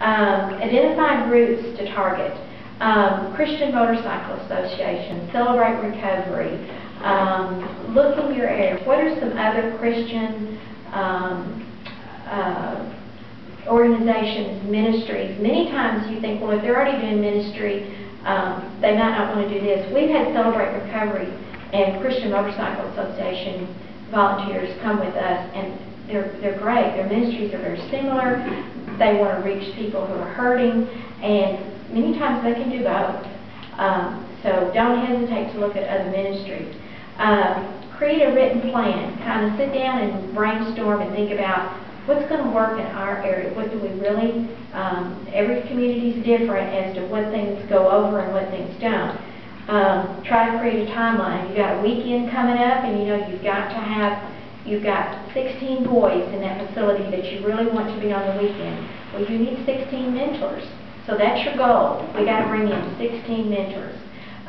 Identify groups to target. Christian Motorcycle Association, Celebrate Recovery, look in your area. What are some other Christian organizations, ministries? Many times you think, well, if they're already doing ministry, they might not want to do this. We've had Celebrate Recovery and Christian Motorcycle Association volunteers come with us, and they're great. Their ministries are very similar. They want to reach people who are hurting, and many times they can do both. So don't hesitate to look at other ministries. Create a written plan. Kind of sit down and brainstorm and think about what's going to work in our area. What do we really, every community is different as to what things go over and what things don't. Try to create a timeline. You've got a weekend coming up, and you know you've got 16 boys in that facility that you really want to be on the weekend. Well, you need 16 mentors. So that's your goal. We got to bring in 16 mentors.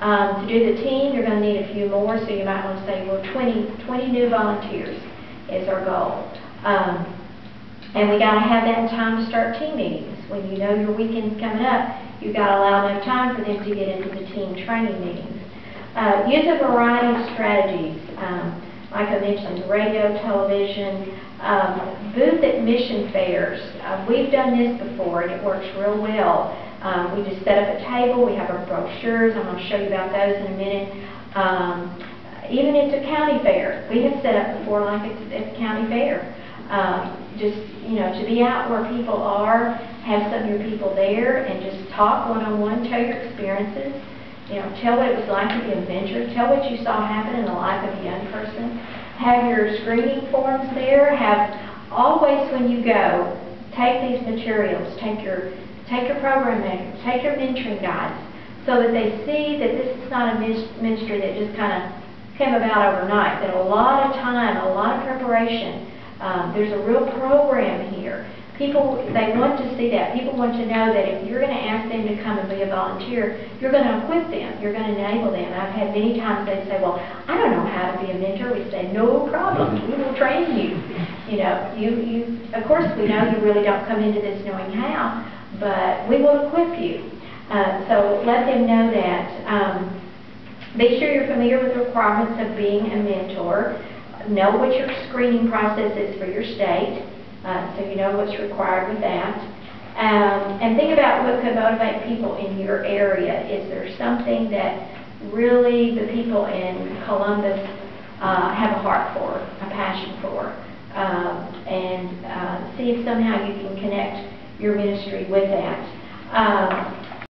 To do the team, you're going to need a few more, so you might want to say, well, 20 new volunteers is our goal. And we got to have that in time to start team meetings. When you know your weekend's coming up, you've got to allow enough time for them to get into the team training meetings. Use a variety of strategies. Like I mentioned, radio, television, booth at mission fairs. We've done this before, and it works real well. We just set up a table. We have our brochures. I'm going to show you about those in a minute. Even at the county fair, we have set up before, like at the county fair. Just, you know, to be out where people are, have some of your people there, and just talk one-on-one, tell your experiences. You know, tell what it was like to be a mentor. Tell what you saw happen in the life of a young person. Have your screening forms there. Have always, when you go, take these materials. Take your program manuals. Take your mentoring guides, so that they see that this is not a ministry that just kind of came about overnight. That a lot of time, a lot of preparation. There's a real program here. People, they want to see that. People want to know that if you're going to ask them to come and be a volunteer, you're going to equip them. You're going to enable them. I've had many times they say, well, I don't know how to be a mentor. We say, no problem. We will train you. You know, of course, we know you really don't come into this knowing how, but we will equip you. So let them know that. Be sure you're familiar with the requirements of being a mentor. Know what your screening process is for your state. So you know what's required with that. And think about what could motivate people in your area. Is there something that really the people in Columbus have a heart for, a passion for? And see if somehow you can connect your ministry with that.